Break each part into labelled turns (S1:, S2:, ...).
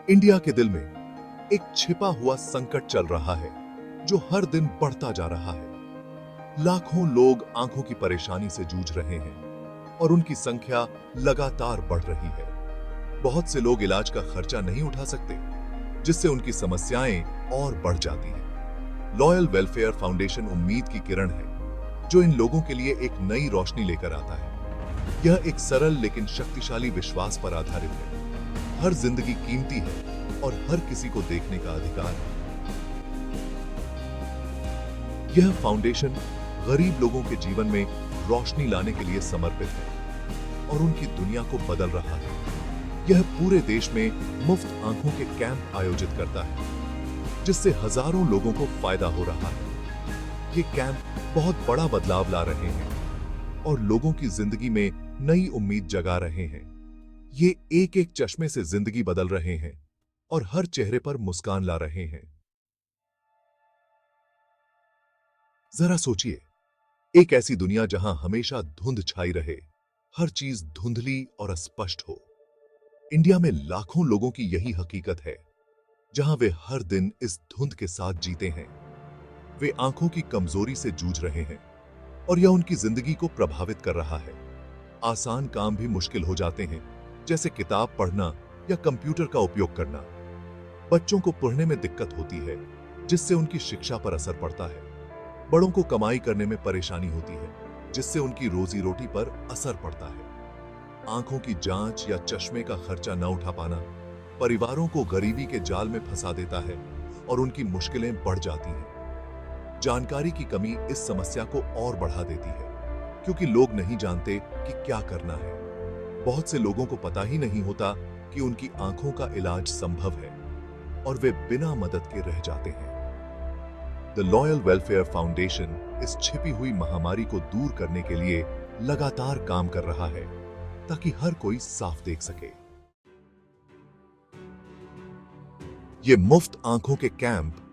S1: India के दिल में एक छिपा हुआ संकट चल रहा है जो हर दिन बढ़ता जा रहा है। लाखों लोग आंखों की परेशानी से जूझ रहे हैं और उनकी संख्या लगातार बढ़ रही है। बहुत से लोग इलाज का खर्चा नहीं उठा सकते, जिससे उनकी समस्याएं और बढ़ जाती हैं। लॉयल वेलफेयर फाउंडेशन उम्मीद की किरण है, जो इन लोगों के लिए एक नई रोशनी लेकर आता है। यह एक सरल लेकिन शक्तिशाली विश्वास पर आधारित है। हर जिंदगी कीमती है और हर किसी को देखने का अधिकार है। यह फाउंडेशन गरीब लोगों के जीवन में रोशनी लाने के लिए समर्पित है और उनकी दुनिया को बदल रहा है। यह पूरे देश में मुफ्त आंखों के कैंप आयोजित करता है, जिससे हजारों लोगों को फायदा हो रहा है। ये कैंप बहुत बड़ा बदलाव ला रहे हैं और लोगों की जिंदगी में नई उम्मीद जगा रहे हैं। ये एक एक चश्मे से जिंदगी बदल रहे हैं और हर चेहरे पर मुस्कान ला रहे हैं। जरा सोचिए, एक ऐसी दुनिया जहां हमेशा धुंध छाई रहे, हर चीज धुंधली और अस्पष्ट हो। इंडिया में लाखों लोगों की यही हकीकत है, जहां वे हर दिन इस धुंध के साथ जीते हैं। वे आंखों की कमजोरी से जूझ रहे हैं और यह उनकी जिंदगी को प्रभावित कर रहा है। आसान काम भी मुश्किल हो जाते हैं, जैसे किताब पढ़ना या कंप्यूटर का उपयोग करना। बच्चों को पढ़ने में दिक्कत होती है, जिससे उनकी शिक्षा पर असर पड़ता है। बड़ों को कमाई करने में परेशानी होती है, जिससे उनकी रोजी रोटी पर असर पड़ता है। आंखों की जांच या चश्मे का खर्चा न उठा पाना परिवारों को गरीबी के जाल में फंसा देता है और उनकी मुश्किलें बढ़ जाती हैं। जानकारी की कमी इस समस्या को और बढ़ा देती है, क्योंकि लोग नहीं जानते कि क्या करना है। बहुत से लोगों को पता ही नहीं होता कि उनकी आंखों का इलाज संभव है और वे बिना मदद के रह जाते हैं। द लॉयल वेलफेयर फाउंडेशन इस छिपी हुई महामारी को दूर करने के लिए लगातार काम कर रहा है, ताकि हर कोई साफ देख सके। ये मुफ्त आंखों के कैंप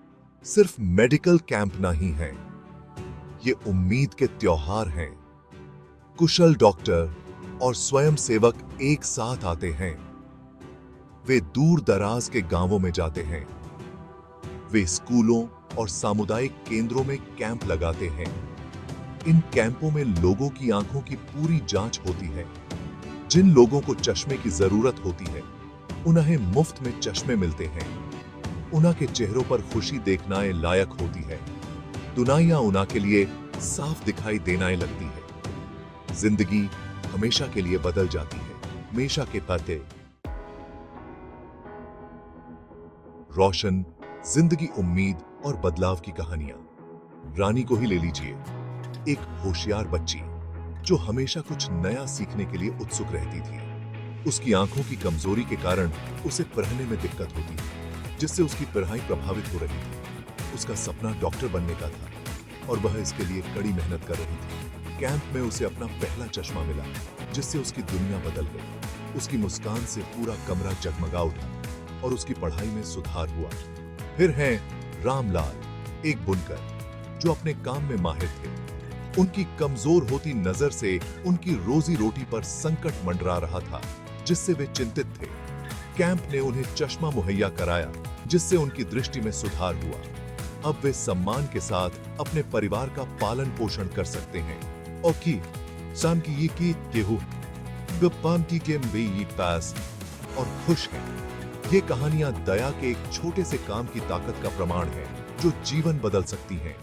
S1: सिर्फ मेडिकल कैंप नहीं हैं, ये उम्मीद के त्योहार हैं। कुशल डॉक्टर और स्वयं सेवक एक साथ आते हैं। वे दूर दराज के गांवों में जाते हैं। वे स्कूलों और सामुदायिक केंद्रों में कैंप लगाते हैं। इन कैंपों में लोगों की आंखों की पूरी जांच होती है। जिन लोगों को चश्मे की जरूरत होती है, उन्हें मुफ्त में चश्मे मिलते हैं। उन्हें के चेहरों पर खुशी देखना लायक होती है। दुनिया उन्हें के लिए साफ दिखाई देना लगती है। जिंदगी हमेशा के लिए बदल जाती है। हमेशा के पते रोशन जिंदगी, उम्मीद और बदलाव की कहानियां। रानी को ही ले लीजिए, एक होशियार बच्ची जो हमेशा कुछ नया सीखने के लिए उत्सुक रहती थी। उसकी आंखों की कमजोरी के कारण उसे पढ़ने में दिक्कत होती थी, जिससे उसकी पढ़ाई प्रभावित हो रही थी। उसका सपना डॉक्टर बनने का था और वह इसके लिए कड़ी मेहनत कर रही थी। कैंप में उसे अपना पहला चश्मा मिला, जिससे उसकी दुनिया बदल गई। उसकी मुस्कान से पूरा कमरा जगमगा उठा और उसकी पढ़ाई में सुधार हुआ। फिर हैं रामलाल, एक बुनकर जो अपने काम में माहिर थे। उनकी कमजोर होती नजर से उनकी रोजी रोटी पर संकट मंडरा रहा था, जिससे वे चिंतित थे। कैंप ने उन्हें चश्मा मुहैया कराया, जिससे उनकी दृष्टि में सुधार हुआ। अब वे सम्मान के साथ अपने परिवार का पालन पोषण कर सकते हैं। ओके, शाम की ये की गेहूं गप्पांती के बेई पास और खुश हैं। ये कहानियां दया के एक छोटे से काम की ताकत का प्रमाण है, जो जीवन बदल सकती हैं।